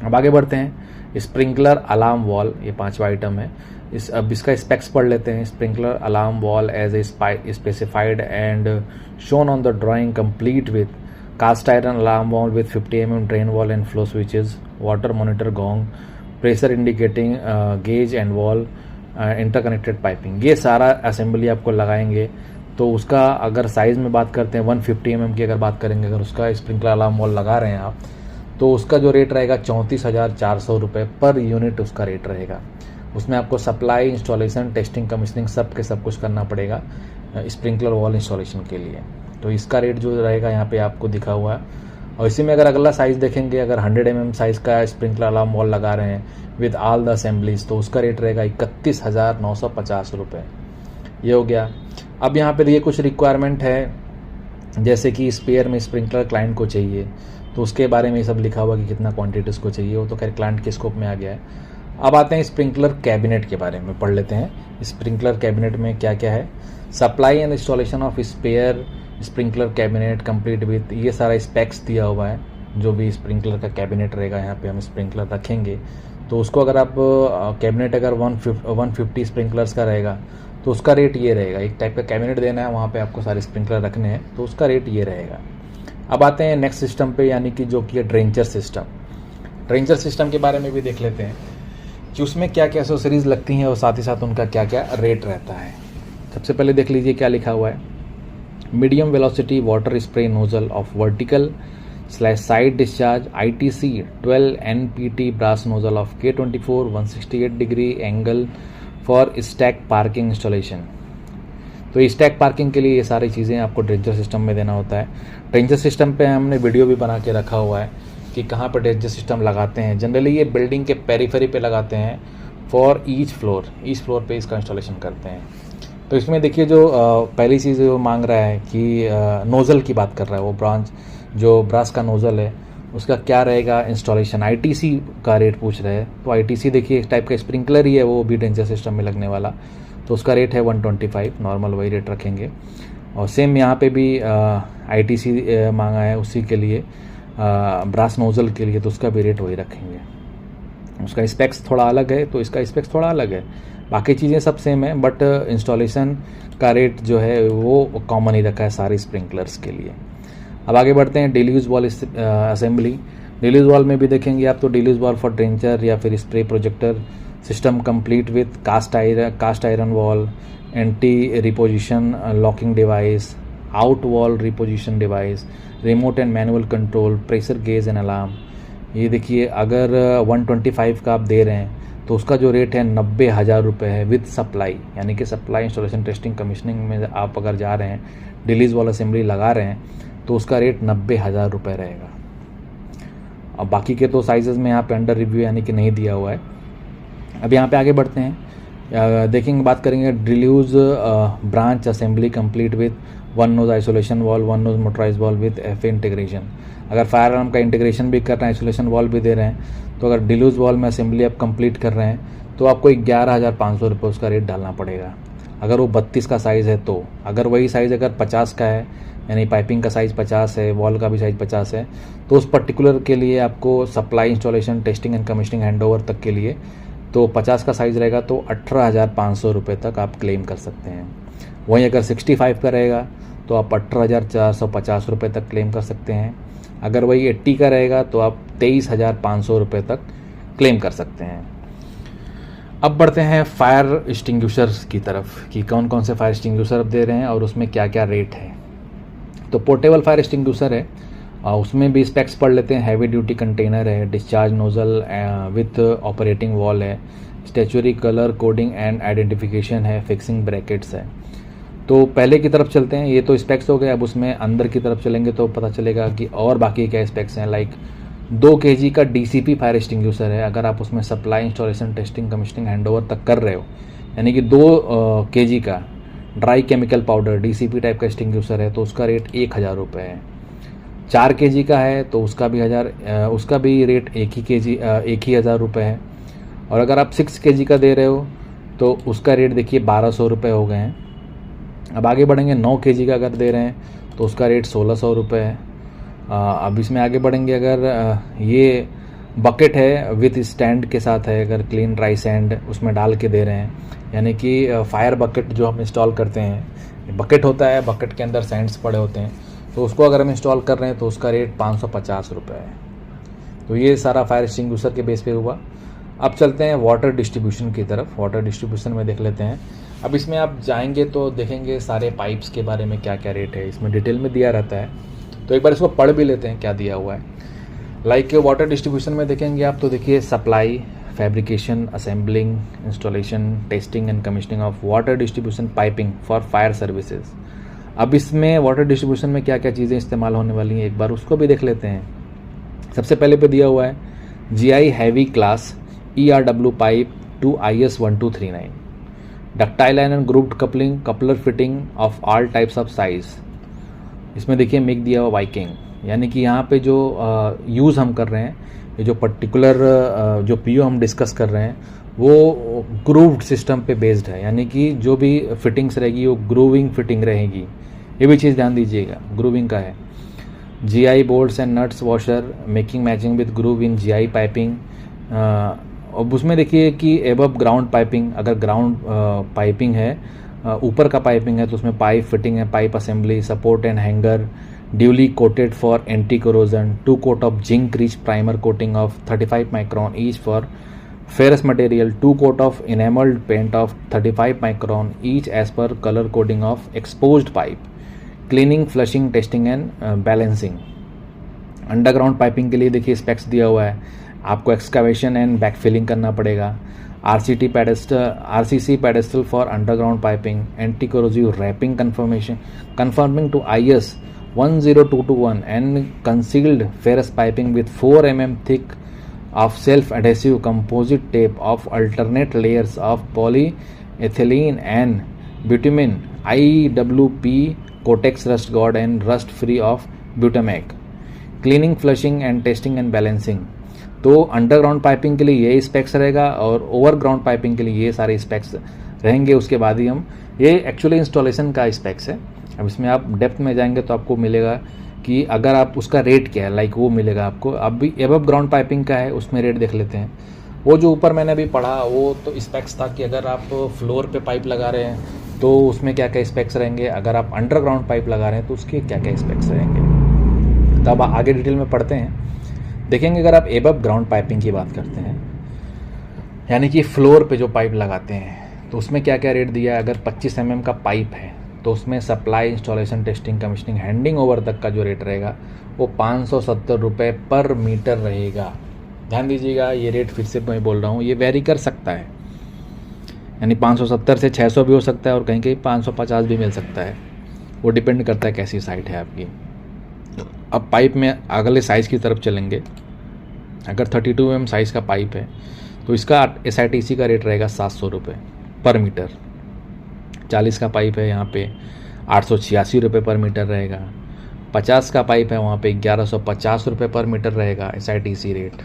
अब आगे बढ़ते हैं। स्प्रिंकलर अलार्म वॉल, ये 5वां आइटम है। अब इसका स्पेक्स पढ़ लेते हैं। Sprinkler alarm valve as a specified and shown on the drawing, complete with cast iron alarm valve with 50 mm drain valve and flow switches, water monitor gong, pressure indicating gauge and valve, interconnected piping. ये सारा assembly आपको लगाएंगे तो उसका अगर size में बात करते हैं 150 mm की अगर बात करेंगे, अगर उसका स्प्रिंकलर अलार्म वॉल लगा रहे हैं आप, तो उसका जो रेट रहेगा 34,400 रुपये पर यूनिट उसका रेट रहेगा। उसमें आपको सप्लाई, इंस्टॉलेशन, टेस्टिंग, कमीशनिंग सब के सब कुछ करना पड़ेगा स्प्रिंकलर वॉल इंस्टॉलेशन के लिए। तो इसका रेट जो रहेगा यहाँ पे आपको दिखा हुआ है और इसी में अगर अगला साइज़ देखेंगे, अगर 100 mm साइज़ का स्प्रिंकलर अलार्म वॉल लगा रहे हैं विद ऑल द असेंबलीज, तो उसका रेट रहेगा 31,950 रुपये। ये हो गया। अब यहाँ पे देखिए कुछ रिक्वायरमेंट है, जैसे कि स्पेयर में स्प्रिंकलर क्लाइंट को चाहिए, तो उसके बारे में सब लिखा हुआ कि कितना क्वांटिटी उसको चाहिए, वो तो खैर क्लाइंट के स्कोप में आ गया है। अब आते हैं स्प्रिंकलर कैबिनेट के बारे में, पढ़ लेते हैं स्प्रिंकलर कैबिनेट में क्या क्या है। Supply and installation of spare sprinkler cabinet complete with, ये सारा स्पेक्स दिया हुआ है। जो भी स्प्रिंकलर का कैबिनेट रहेगा, यहाँ पे हम स्प्रिंकलर रखेंगे, तो उसको अगर आप कैबिनेट अगर 150 स्प्रिंकलर्स का रहेगा तो उसका रेट ये रहेगा। एक टाइप का कैबिनेट देना है, वहाँ पे आपको सारे स्प्रिंकलर रखने हैं, तो उसका रेट ये रहेगा। अब आते हैं नेक्स्ट सिस्टम पे, यानी कि जो कि है ड्रेंचर सिस्टम। ड्रेंचर सिस्टम के बारे में भी देख लेते हैं कि उसमें क्या क्या एसेसरीज लगती हैं और साथ ही साथ उनका क्या क्या रेट रहता है। सबसे पहले देख लीजिए क्या लिखा हुआ है। Medium velocity water spray nozzle of vertical / side discharge ITC 12 NPT brass nozzle of K24 168 degree angle for stack parking installation. तो स्टैक पार्किंग के लिए ये सारी चीज़ें आपको ड्रेंचर सिस्टम में देना होता है। ड्रेंचर सिस्टम पे हमने वीडियो भी बना के रखा हुआ है कि कहाँ पर ड्रेंचर सिस्टम लगाते हैं। जनरली ये बिल्डिंग के पेरीफेरी पे लगाते हैं फॉर ईच फ्लोर पे इसका इंस्टॉलेशन करते हैं। तो इसमें देखिए जो पहली चीज़ वो मांग रहा है कि नोज़ल की बात कर रहा है, वो जो ब्रास का नोज़ल है उसका क्या रहेगा इंस्टॉलेशन। ITC का रेट पूछ रहे हैं, तो ITC देखिए एक टाइप का स्प्रिंकलर ही है, वो भी ड्रेंचर सिस्टम में लगने वाला, तो उसका रेट है 125, नॉर्मल वही रेट रखेंगे। और सेम यहाँ पे भी ITC मांगा है उसी के लिए, ब्रास नोज़ल के लिए, तो उसका भी रेट वही रखेंगे। उसका स्पेक्स थोड़ा अलग है, तो इसका स्पेक्स थोड़ा अलग है, बाकी चीज़ें सब सेम है, बट इंस्टॉलेशन का रेट जो है वो कॉमन ही रखा है सारे स्प्रिंकलर्स के लिए। अब आगे बढ़ते हैं deluge wall assembly. Deluge wall में भी देखेंगे आप, तो डिल्यूज वॉल फॉर ड्रेंचर या फिर spray projector system complete with cast iron valve, anti reposition locking device, out valve reposition device, remote and manual control, pressure gauge and alarm. ये देखिए अगर 125 का आप दे रहे हैं तो उसका जो रेट है 90,000 रुपये है विद सप्लाई, यानी कि सप्लाई इंस्टॉलेशन टेस्टिंग कमीशनिंग में आप अगर जा रहे हैं, डिलीज वॉल असेंबली लगा रहे हैं, तो उसका रेट 90,000 रुपये रहेगा। अब बाकी के तो साइजेस में यहाँ पे अंडर रिव्यू यानी कि नहीं दिया हुआ है। अब यहाँ पे आगे बढ़ते हैं, देखेंगे बात करेंगे deluge branch assembly complete with 1 nos isolation valve, 1 nos motorize valve with FA integration. अगर फायर अलार्म का इंटीग्रेशन भी कर रहे हैं, आइसोलेशन वॉल भी दे रहे हैं, तो अगर डिल्यूज वॉल में असेंबली आप कंप्लीट कर रहे हैं तो आपको 11,500 रुपये उसका रेट डालना पड़ेगा। अगर वो 32 का साइज़ है तो, अगर वही साइज़ अगर 50 का है, यानी पाइपिंग का साइज़ 50 है, वॉल का भी साइज़ 50 है, तो उस पर्टिकुलर के लिए आपको supply installation testing and commissioning handover तक के लिए तो 50 का साइज़ रहेगा तो 18,500 रुपये तक आप क्लेम कर सकते हैं। वहीं अगर 65 का रहेगा तो आप 18,450 रुपये तक क्लेम कर सकते हैं। अगर वही 80 का रहेगा तो आप 23,500 रुपये तक क्लेम कर सकते हैं। अब बढ़ते हैं फायर एक्सटिंग्विशर्स की तरफ कि कौन कौन से फायर एक्सटिंग्विशर अब दे रहे हैं और उसमें क्या क्या रेट है। तो पोर्टेबल फायर एक्सटिंग्विशर है, उसमें भी स्पेक्स पढ़ लेते हैं। हैवी ड्यूटी कंटेनर है, discharge nozzle with operating valve है, statutory colour coding and identification है, फिक्सिंग ब्रैकेट्स है। तो पहले की तरफ चलते हैं, ये तो स्पेक्स हो गए। अब उसमें अंदर की तरफ चलेंगे तो पता चलेगा कि और बाकी क्या स्पेक्स हैं। लाइक 2 kg का DCP फायर एक्सटिंग्विशर है, अगर आप उसमें supply installation testing commissioning handover तक कर रहे हो, यानी कि 2 kg का dry chemical powder DCP type का एक्सटिंग्विशर है, तो उसका रेट 1,000 रुपये है। 4 kg का है तो उसका भी रेट 1,000 रुपये है। और अगर आप 6 kg का दे रहे हो तो उसका रेट देखिए 1,200 रुपये हो गए हैं। अब आगे बढ़ेंगे, 9 kg का अगर दे रहे हैं तो उसका रेट 1,600 रुपये है। अब इसमें आगे बढ़ेंगे, अगर ये बकेट है विथ स्टैंड के साथ है, अगर क्लीन ड्राई सैंड उसमें डाल के दे रहे हैं, यानी कि फायर बकेट जो हम इंस्टॉल करते हैं, बकेट होता है, बकेट के अंदर सैंड्स पड़े होते हैं, तो उसको अगर हम इंस्टॉल कर रहे हैं तो उसका रेट 550 रुपये है। तो ये सारा फायर एक्सटिंग्विशर के बेस पे हुआ। अब चलते हैं वाटर डिस्ट्रीब्यूशन की तरफ। वाटर डिस्ट्रीब्यूशन में देख लेते हैं। अब इसमें आप जाएंगे तो देखेंगे सारे पाइप्स के बारे में क्या क्या रेट है, इसमें डिटेल में दिया रहता है, तो एक बार इसको पढ़ भी लेते हैं क्या दिया हुआ है। लाइक वाटर डिस्ट्रीब्यूशन में देखेंगे आप तो देखिए supply, fabrication, assembling, installation, testing and commissioning of water distribution piping for fire services. अब इसमें वाटर डिस्ट्रीब्यूशन में क्या क्या चीज़ें इस्तेमाल होने वाली हैं एक बार उसको भी देख लेते हैं। सबसे पहले पे दिया हुआ है GI heavy class ERW pipe to IS 1239, ductile and grooved coupling coupler fitting of all types of size. इसमें देखिए मेक दिया हुआ वाइकिंग, यानी कि यहाँ पे जो यूज़ हम कर रहे हैं, ये जो पर्टिकुलर जो PO हम डिस्कस कर रहे हैं वो ग्रूव्ड सिस्टम पे बेस्ड है, यानी कि जो भी फिटिंग्स रहेगी वो ग्रूविंग फिटिंग रहेगी। ये भी चीज़ ध्यान दीजिएगा, ग्रूविंग का है। GI bolts and nuts washer making matching with groove in GI piping. अब उसमें देखिए कि एबव ग्राउंड पाइपिंग, अगर ग्राउंड पाइपिंग है, ऊपर का पाइपिंग है तो उसमें पाइप फिटिंग है, pipe assembly, support and hanger duly coated for anti corrosion, 2 coat of zinc rich primer coating of 35 micron each for ferrous material, 2 coat of enameled paint of 35 micron each as per color coding of exposed pipe, cleaning, flushing, testing and balancing। Underground piping के लिए देखिए specs दिया हुआ है, आपको excavation and backfilling करना पड़ेगा। RCC pedestal for underground piping, anti-corrosive wrapping conforming to IS 10221 and concealed ferrous piping with 4 mm thick of self-adhesive composite tape of alternate layers of polyethylene and bitumen, IWP Cotex rust guard and rust free of Butamac, cleaning, flushing and testing and balancing। तो underground piping के लिए ये specs रहेगा और overground piping के लिए ये सारे स्पेक्स रहेंगे। उसके बाद ही हम, ये एक्चुअली इंस्टॉलेशन का स्पेक्स है। अब इसमें आप डेप्थ में जाएंगे तो आपको मिलेगा कि अगर आप उसका रेट क्या है, लाइक वो मिलेगा आपको। अब भी एबव ग्राउंड पाइपिंग का है, उसमें रेट देख लेते हैं। वो जो ऊपर मैंने अभी पढ़ा वो तो स्पेक्स था कि अगर आप फ्लोर पे पाइप लगा रहे हैं तो उसमें क्या क्या स्पेक्स रहेंगे, अगर आप अंडरग्राउंड पाइप लगा रहे हैं तो उसके क्या क्या स्पेक्स रहेंगे। तब आगे डिटेल में पढ़ते हैं, देखेंगे। अगर आप एबव ग्राउंड पाइपिंग की बात करते हैं, यानी कि फ्लोर पे जो पाइप लगाते हैं, तो उसमें क्या क्या रेट दिया है। अगर 25 mm का पाइप है तो उसमें supply, installation, testing, commissioning, handing over तक का जो रेट रहेगा वो 570 रुपये पर मीटर रहेगा। ध्यान दीजिएगा, ये रेट फिर से मैं बोल रहा हूँ, ये वेरी कर सकता है, यानी 570 से 600 भी हो सकता है और कहीं कहीं 550 भी मिल सकता है। वो डिपेंड करता है कैसी साइट है आपकी। अब पाइप में अगले साइज़ की तरफ चलेंगे। अगर 32 mm साइज़ का पाइप है तो इसका SITC का रेट रहेगा 700 रुपये पर मीटर। 40 का पाइप है यहाँ पे 886 रुपये पर मीटर रहेगा। 50 का पाइप है वहाँ पे 1150 रुपये पर मीटर रहेगा SITC रेट।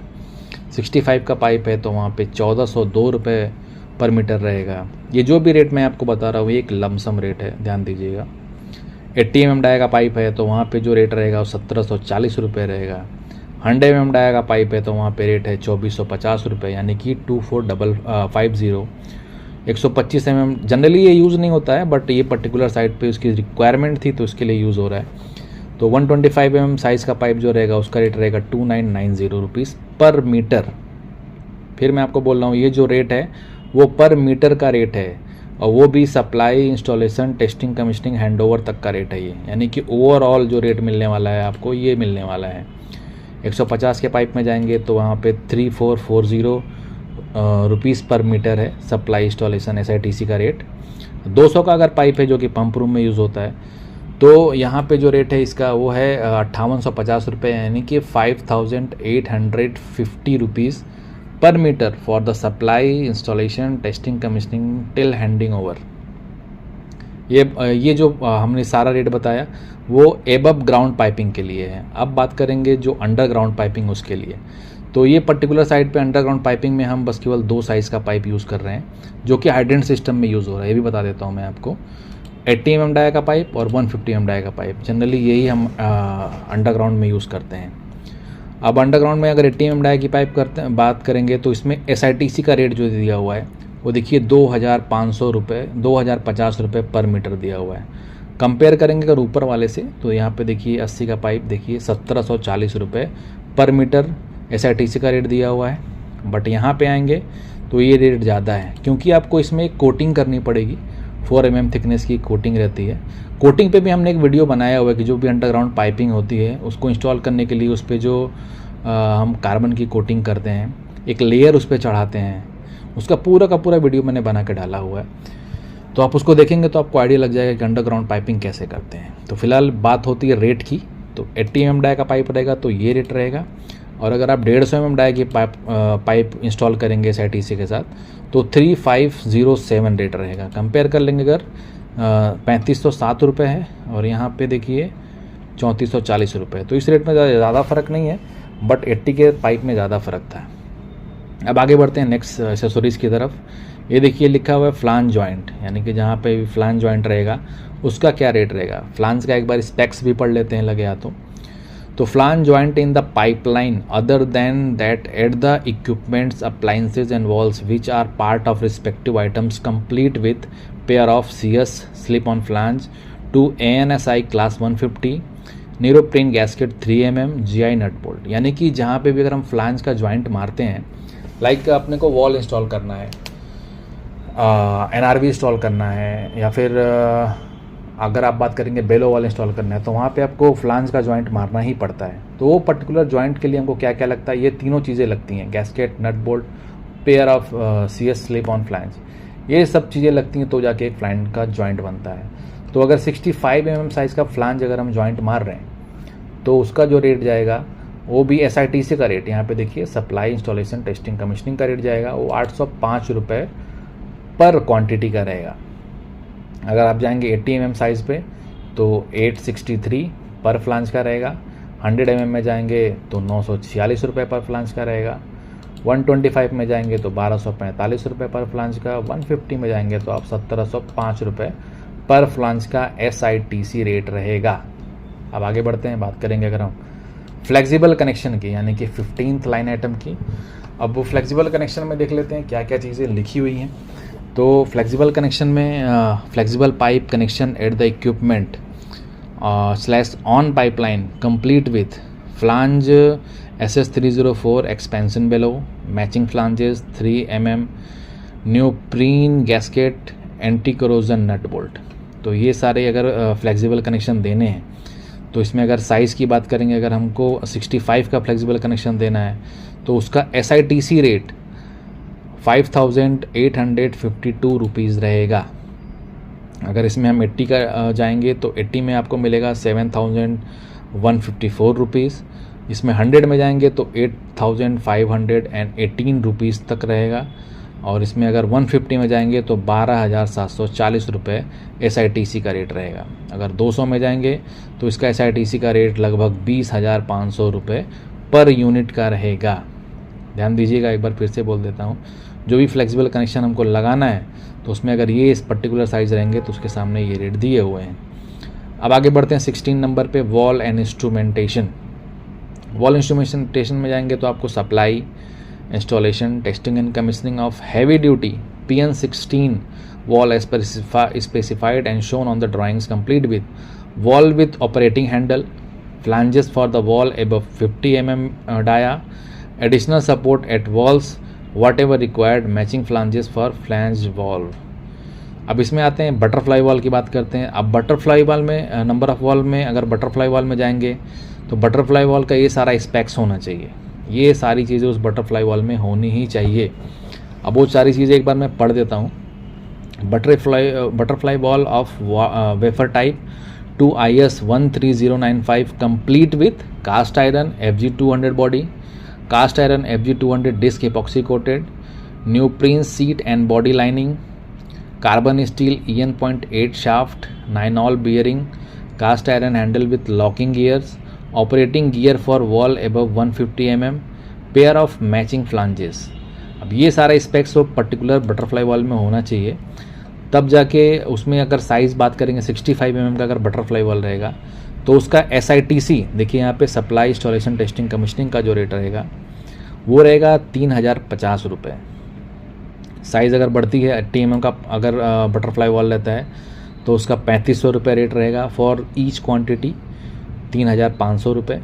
65 का पाइप है तो वहाँ पे 1402 रुपये पर मीटर रहेगा। ये जो भी रेट मैं आपको बता रहा हूँ ये एक लमसम रेट है, ध्यान दीजिएगा। 80 mm डाया का पाइप है तो वहाँ पे जो रेट रहेगा वो 1740 रुपये रहेगा। 100 mm डाया का पाइप है तो वहाँ पे रेट है 2450 रुपये, यानी कि 2450। 125 mm जनरली ये यूज़ नहीं होता है, बट ये पर्टिकुलर साइट पे उसकी रिक्वायरमेंट थी तो उसके लिए यूज़ हो रहा है। तो 125 mm साइज़ का पाइप जो रहेगा उसका रेट रहेगा 2990 रुपीज़ पर मीटर। फिर मैं आपको बोल रहा हूँ ये जो रेट है वो पर मीटर का रेट है, और वो भी supply, installation, testing, commissioning, handover तक का रेट है ये, यानी कि ओवरऑल जो रेट मिलने वाला है आपको ये मिलने वाला है। 150 के पाइप में जाएंगे तो वहाँ पे 3440 रुपीज़ पर मीटर है सप्लाई, इंस्टॉलेशन, SITC का रेट। 200 का अगर पाइप है जो कि पंप रूम में यूज़ होता है तो यहाँ पे जो रेट है इसका वो है 5850 रुपये, यानी कि 5850 rupees per metre for the supply, installation, testing, commissioning till handing over. ये जो हमने सारा रेट बताया वो एबव ग्राउंड पाइपिंग के लिए है। अब बात करेंगे जो अंडरग्राउंड पाइपिंग उसके लिए। तो ये पर्टिकुलर साइट पे अंडरग्राउंड पाइपिंग में हम बस केवल 2 साइज़ का पाइप यूज़ कर रहे हैं जो कि हाइड्रेंट सिस्टम में यूज़ हो रहा है। ये भी बता देता हूँ मैं आपको, 80 mm डाया का पाइप और 150 mm डाया का पाइप, जनरली यही हम अंडरग्राउंड में यूज़ करते हैं। अब अंडरग्राउंड में अगर 80 mm डाया की पाइप बात करेंगे तो इसमें SITC का रेट जो दिया हुआ है वो देखिए 2500 रुपये, 2050 रुपये पर मीटर दिया हुआ है। कंपेयर करेंगे अगर ऊपर वाले से तो यहाँ पे देखिए 80 का पाइप देखिए 1740 रुपये पर मीटर SITC का रेट दिया हुआ है। बट यहाँ पे आएंगे तो ये रेट ज़्यादा है क्योंकि आपको इसमें एक कोटिंग करनी पड़ेगी, 4 mm थिकनेस की कोटिंग रहती है। कोटिंग पे भी हमने एक वीडियो बनाया हुआ है कि जो भी अंडरग्राउंड पाइपिंग होती है उसको इंस्टॉल करने के लिए उस पर जो हम कार्बन की कोटिंग करते हैं, एक लेयर उस पर चढ़ाते हैं, उसका पूरा का पूरा वीडियो मैंने बना के डाला हुआ है। तो आप उसको देखेंगे तो आपको आइडिया लग जाएगा कि अंडरग्राउंड पाइपिंग कैसे करते हैं। तो फिलहाल बात होती है रेट की, तो 80 mm डाई का पाइप रहेगा तो ये रेट रहेगा, और अगर आप 150 mm डाई की पाइप इंस्टॉल करेंगे SITC के साथ तो 3507 रेट रहेगा। कंपेयर कर लेंगे अगर 3507 रुपये है और यहाँ पे देखिए 3440 रुपये, तो इस रेट में ज़्यादा फ़र्क नहीं है, बट 80 के पाइप में ज़्यादा फ़र्क था। अब आगे बढ़ते हैं नेक्स्ट एक्सेसरीज़ की तरफ। ये देखिए लिखा हुआ है फ्लांज जॉइंट, यानी कि जहाँ पे फ्लांज जॉइंट रहेगा उसका क्या रेट रहेगा। फ्लांज का एक बार स्पेक्स भी पढ़ लेते हैं लगे हाथों। तो flange joint in the pipeline other than that at the equipments appliances and valves which are part of respective items complete with pair of CS slip on flange to ANSI class 150 neoprene gasket 3 mm GI nut bolt. यानी कि जहाँ पे भी अगर हम flange का joint मारते हैं, लाइक अपने को वॉल इंस्टॉल करना है, NRV इंस्टॉल करना है, या फिर अगर आप बात करेंगे बेलो वॉल इंस्टॉल करना है, तो वहाँ पे आपको फ्लांज का जॉइंट मारना ही पड़ता है। तो वो पर्टिकुलर जॉइंट के लिए हमको क्या क्या लगता है, ये तीनों चीज़ें लगती हैं, gasket, nut bolt, pair of CS slip on flange, ये सब चीज़ें लगती हैं तो जाके एक फ्लांज का जॉइंट बनता है। तो अगर 65 mm साइज़ का फ्लांज अगर हम जॉइंट मार रहे हैं तो उसका जो रेट जाएगा वो भी SITC का रेट, यहाँ पे देखिए सप्लाई, इंस्टॉलेशन, टेस्टिंग, कमीशनिंग का रेट जाएगा वो 805 रुपये पर क्वांटिटी का रहेगा। अगर आप जाएंगे 80 mm साइज़ पे तो 863 पर फ्लांज का रहेगा, 100 mm में जाएंगे तो 946 रुपये पर फ्लांज का रहेगा, 125 में जाएंगे तो 1245 रुपये पर फ्लांज का, 150 में जाएंगे तो आप 1705 रुपये पर फ्लांज का SITC रेट रहेगा। अब आगे बढ़ते हैं, बात करेंगे अगर हम फ्लेक्सिबल कनेक्शन की, यानी कि 15th लाइन आइटम की। अब वो फ्लेक्सिबल कनेक्शन में देख लेते हैं क्या क्या चीज़ें लिखी हुई हैं। तो फ्लेक्सिबल कनेक्शन में flexible pipe connection at the equipment slash on pipeline complete with flange SS304 expansion bellow, matching flanges 3 mm, neoprene gasket, anti corrosion nut bolt. तो ये सारे अगर फ्लेक्सिबल कनेक्शन देने हैं तो इसमें अगर साइज़ की बात करेंगे, अगर हमको 65 का फ्लेक्सिबल कनेक्शन देना है तो उसका SITC रेट 5852 रुपीज़ रहेगा। अगर इसमें हम 80 का जाएंगे तो 80 में आपको मिलेगा 7154 रुपीज़। इसमें 100 में जाएंगे तो 8518 रुपीज़ तक रहेगा, और इसमें अगर 150 में जाएंगे तो 12740 रुपये SITC का रेट रहेगा। अगर 200 में जाएंगे तो इसका SITC का रेट लगभग 20,500 रुपये पर यूनिट का रहेगा। ध्यान दीजिएगा, एक बार फिर से बोल देता हूँ, जो भी फ्लेक्सिबल कनेक्शन हमको लगाना है तो उसमें अगर ये इस पर्टिकुलर साइज़ रहेंगे तो उसके सामने ये रेट दिए हुए हैं। अब आगे बढ़ते हैं 16 नंबर पे, wall and instrumentation. Wall instrumentation में जाएंगे तो आपको supply, installation, testing and commissioning of heavy duty PN16 wall as specified and shown on the drawings, complete with wall with operating handle, flanges for the wall above 50 mm dia, additional support at walls whatever required, matching flanges for flange valve। अब इसमें आते हैं butterfly wall की बात करते हैं। अब butterfly wall में नंबर ऑफ़ वॉल में अगर बटरफ्लाई वॉल में जाएंगे तो बटरफ्लाई वॉल का ये सारा स्पेक्स होना चाहिए, ये सारी चीज़ें उस बटरफ्लाई वॉल में होनी ही चाहिए। अब वो सारी चीज़ें एक बार मैं पढ़ देता हूँ। Butterfly valve of wafer type to IS 13095 complete with cast iron FG200 body, cast iron FG200 disc epoxy coated, neoprene seat and body lining, carbon steel EN.8 shaft, 9-all bearing, cast iron handle with locking gears, operating gear for valve above 150 mm, pair of matching flanges. अब ये सारा specs वो particular butterfly wall में होना चाहिए, तब जाके उसमें अगर साइज़ बात करेंगे 65 mm का अगर बटरफ्लाई वॉल रहेगा तो उसका SITC देखिए यहाँ पे सप्लाई, इंस्टॉलेशन, टेस्टिंग, कमीशनिंग का जो रेट रहेगा वो रहेगा 3050 रुपये। साइज़ अगर बढ़ती है 80 mm का अगर बटरफ्लाई वॉल रहता है तो उसका 3500 रुपये रेट रहेगा फॉर ईच क्वांटिटी, 3500 रुपये।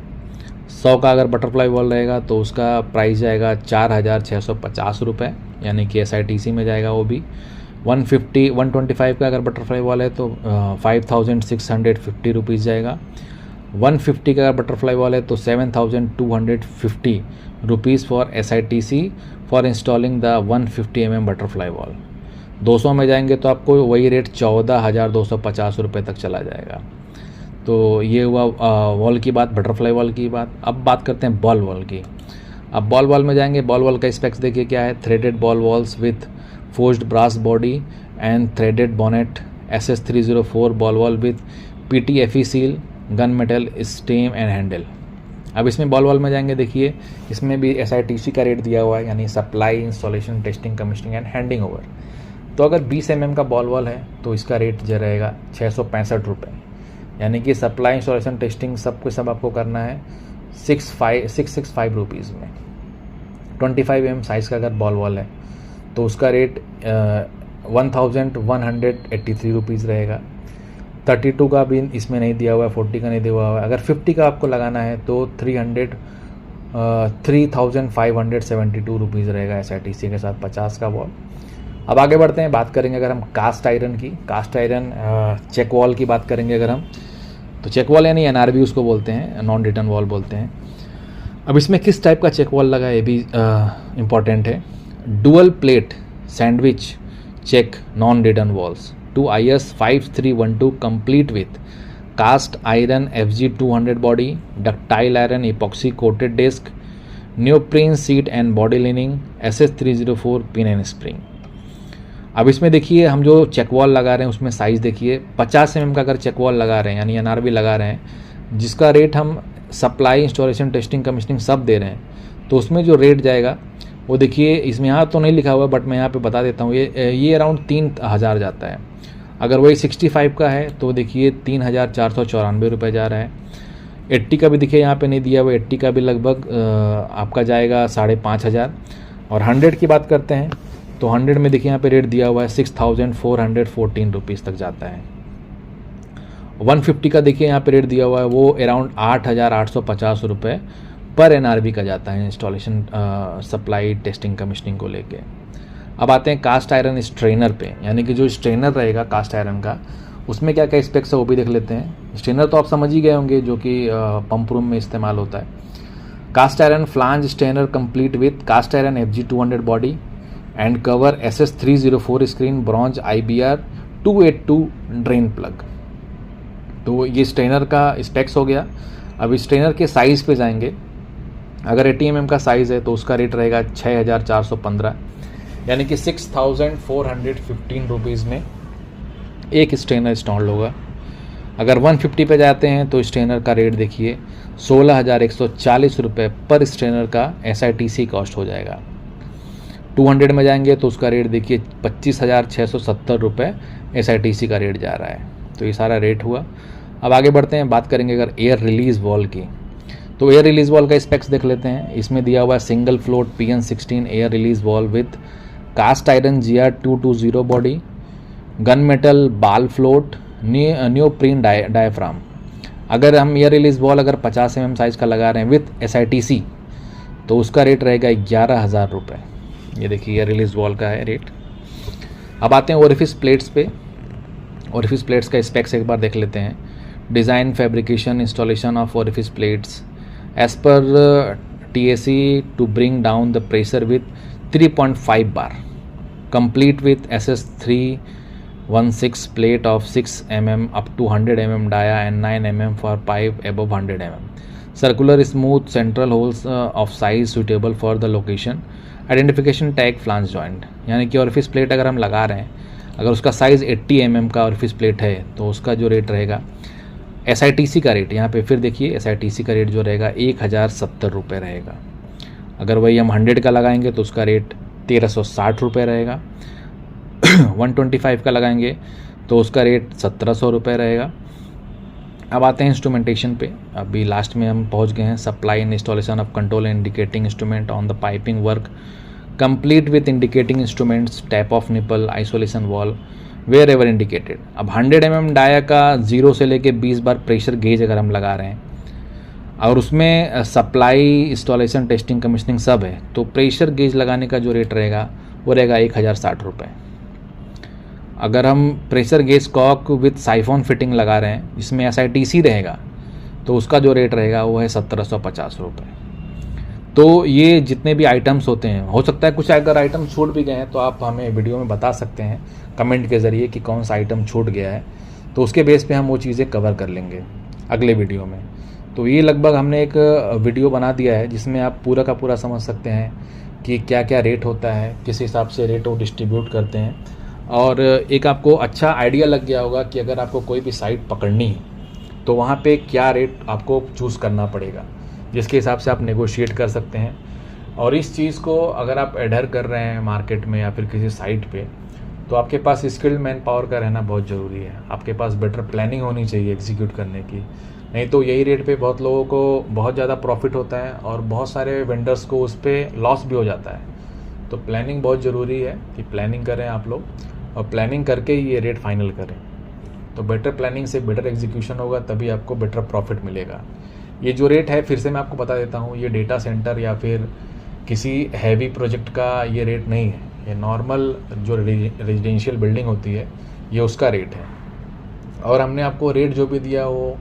100 का अगर बटरफ्लाई वॉल रहेगा तो उसका प्राइस जाएगा 4650 रुपये, यानी कि SITC में जाएगा वो भी। 125 का अगर बटरफ्लाई वॉल है तो 5650 रुपीज़ जाएगा। 150 का अगर बटरफ्लाई वॉल है तो 7250 rupees for SITC for installing the 150 mm butterfly wall. 200 में जाएंगे तो आपको वही रेट 14,250 रुपये तक चला जाएगा। तो ये हुआ वॉल की बात, बटरफ्लाई वॉल की बात। अब बात करते हैं बॉल वॉल की। अब बॉल वॉल में जाएंगे, बॉल वॉल का स्पेक्स देखिए क्या है। Threaded ball valves with forged brass body and threaded bonnet, SS304 ball valve with PTFE seal, gun metal stem and handle. अब इसमें बॉल वॉल में जाएंगे, देखिए इसमें भी SITC का रेट दिया हुआ है, यानी supply, installation, testing, commissioning and handing over. तो अगर 20 mm का बॉल वॉल है तो इसका रेट जो रहेगा 665 रुपये, यानी कि सप्लाई, इंस्टॉलेशन, टेस्टिंग सब कुछ सब आपको करना है 665 रुपीज़ में। 25 mm साइज़ का अगर बॉल वॉल है तो उसका रेट 1183 रुपीज़ रहेगा। 32 का भी इसमें नहीं दिया हुआ है, 40 का नहीं दिया हुआ है। अगर 50 का आपको लगाना है तो 3,572 रुपीज़ रहेगा SITC के साथ 50 का वॉल। अब आगे बढ़ते हैं, बात करेंगे अगर हम कास्ट आयरन की। कास्ट आयरन चेक वॉल की बात करेंगे अगर हम, तो चेक वॉल यानी NRB उसको बोलते हैं, नॉन रिटर्न वॉल बोलते हैं। अब इसमें किस टाइप का चेक वॉल लगा है ये भी इम्पॉर्टेंट है। Dual plate sandwich check non return valves to IS 5312 complete with cast iron FG 200 body, ductile iron epoxy coated disc, neoprene seat and body lining, SS304 pin and spring। अब इसमें देखिए हम जो चेक वॉल लगा रहे हैं उसमें size देखिए 50 mm का अगर चेक वॉल लगा रहे हैं यानी NRB लगा रहे हैं, जिसका रेट हम सप्लाई, इंस्टॉलेशन, टेस्टिंग, कमीशनिंग सब दे रहे हैं, तो उसमें जो रेट जाएगा वो देखिए इसमें यहाँ तो नहीं लिखा हुआ बट मैं यहाँ पे बता देता हूँ, ये अराउंड 3,000 जाता है। अगर वही 65 का है तो देखिए 3,494 रुपये जा रहा है। 80 का भी देखिए यहाँ पे नहीं दिया हुआ, 80 का भी लगभग आपका जाएगा 5,500। और 100 की बात करते हैं तो 100 में देखिए यहाँ पे रेट दिया हुआ है 6,414 रुपीज़ तक जाता है। 150 का देखिए यहाँ पे रेट दिया हुआ है, वो अराउंड 8,850 रुपये पर NRB का जाता है, इंस्टॉलेशन, सप्लाई, टेस्टिंग, कमीशनिंग को लेके। अब आते हैं कास्ट आयरन स्ट्रेनर पे, यानी कि जो स्ट्रेनर रहेगा कास्ट आयरन का उसमें क्या क्या स्पेक्स है वो भी देख लेते हैं। स्ट्रेनर तो आप समझ ही गए होंगे जो कि पंप रूम में इस्तेमाल होता है। Cast iron flange strainer complete with cast iron FG 200 body and cover SS304 screen, bronze IBR 282 drain plug. तो ये स्ट्रेनर का स्पेक्स हो गया। अब स्ट्रेनर के साइज़ पे जाएंगे, अगर 80 mm का साइज़ है तो उसका रेट रहेगा 6,415, यानी कि 6,415 रुपीज़ में एक स्ट्रेनर इंस्टॉल होगा। अगर 150 पे जाते हैं तो स्ट्रेनर का रेट देखिए 16,140 रुपये पर स्ट्रेनर का SITC कॉस्ट हो जाएगा। 200 में जाएंगे तो उसका रेट देखिए 25,670 रुपये SITC का रेट जा रहा है। तो ये सारा रेट हुआ। अब आगे बढ़ते हैं, बात करेंगे अगर एयर रिलीज़ वॉल की, तो एयर रिलीज़ वॉल का स्पेक्स देख लेते हैं। इसमें दिया हुआ है single float PN16 air release valve with cast iron GR 220 body, gun metal ball float, neoprene diaphragm. अगर हम एयर रिलीज़ वॉल अगर 50 mm साइज़ का लगा रहे हैं विथ SITC तो उसका रेट रहेगा 11,000 रुपये। ये देखिए एयर रिलीज़ वॉल का है रेट। अब आते हैं ओरिफिस प्लेट्स पे। ओरिफिस प्लेट्स का स्पेक्स एक बार देख लेते हैं। Design, fabrication, installation of orifice plates as per TAC to bring down the pressure with 3.5 bar, complete with SS316 plate of 6 mm up to 100 mm dia and 9 mm for pipe above 100 mm. Circular smooth central holes of size suitable for the location. Identification tag flange joint, यानी कि orifice plate अगर हम लगा रहे हैं, अगर उसका size 80 mm का ऑरिफिस प्लेट है तो उसका जो रेट रहेगा SITC का रेट, यहाँ पे फिर देखिए SITC का रेट जो रहेगा 1,070 रुपये रहेगा। अगर वही हम 100 का लगाएंगे तो उसका रेट 1,360 रुपये रहेगा। 125 का लगाएंगे तो उसका रेट 1,700 रुपये रहेगा। अब आते हैं इंस्ट्रूमेंटेशन पे। अभी लास्ट में हम पहुंच गए हैं। Supply and installation of control and indicating instrument on the piping work complete with indicating instruments, tap off nipple, isolation valve wherever indicated. अब 100 mm डाया का 0 से लेके 20 बार प्रेशर गेज अगर हम लगा रहे हैं और उसमें सप्लाई, इंस्टॉलेशन, टेस्टिंग, कमीशनिंग सब है, तो प्रेशर गेज लगाने का जो रेट रहेगा वो रहेगा 1,060 रुपये। अगर हम pressure gauge cock with siphon fitting लगा रहे हैं जिसमें SITC रहेगा तो उसका जो रेट रहेगा वो है 1,750 रुपये। तो ये जितने भी आइटम्स होते हैं, हो सकता है कुछ अगर आइटम छूट भी गए हैं तो आप हमें वीडियो में बता सकते हैं कमेंट के ज़रिए कि कौन सा आइटम छूट गया है, तो उसके बेस पे हम वो चीज़ें कवर कर लेंगे अगले वीडियो में। तो ये लगभग हमने एक वीडियो बना दिया है जिसमें आप पूरा का पूरा समझ सकते हैं कि क्या क्या रेट होता है, किस हिसाब से रेट वो डिस्ट्रीब्यूट करते हैं, और एक आपको अच्छा आइडिया लग गया होगा कि अगर आपको कोई भी साइट पकड़नी है तो वहाँ पे क्या रेट आपको चूज़ करना पड़ेगा, जिसके हिसाब से आप नेगोशिएट कर सकते हैं। और इस चीज़ को अगर आप एडर कर रहे हैं मार्केट में या फिर किसी साइट पे, तो आपके पास स्किल्ड मैन पावर का रहना बहुत ज़रूरी है। आपके पास बेटर प्लानिंग होनी चाहिए एग्जीक्यूट करने की, नहीं तो यही रेट पे बहुत लोगों को बहुत ज़्यादा प्रॉफिट होता है और बहुत सारे वेंडर्स को उस पर लॉस भी हो जाता है। तो प्लानिंग बहुत ज़रूरी है कि प्लानिंग करें आप लोग, और प्लानिंग करके ही ये रेट फाइनल करें। तो बेटर प्लानिंग से बेटर एग्जीक्यूशन होगा, तभी आपको बेटर प्रॉफिट मिलेगा। ये जो रेट है फिर से मैं आपको बता देता हूँ, ये डेटा सेंटर या फिर किसी हैवी प्रोजेक्ट का ये रेट नहीं है, ये नॉर्मल जो रेजिडेंशियल बिल्डिंग होती है ये उसका रेट है। और हमने आपको रेट जो भी दिया वो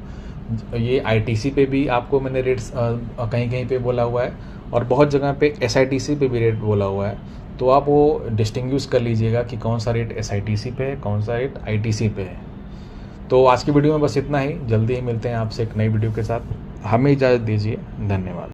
ये आईटीसी पे भी आपको मैंने रेट्स कहीं कहीं पे बोला हुआ है, और बहुत जगह पे एसआईटीसी पे भी रेट बोला हुआ है। तो आप वो डिस्टिंग्विश कर लीजिएगा कि कौन सा रेट एसआईटीसी पे है, कौन सा रेट आईटीसी पे है। तो आज की वीडियो में बस इतना ही, जल्दी ही मिलते हैं आपसे एक नई वीडियो के साथ। हमें इजाज़त दीजिए, धन्यवाद।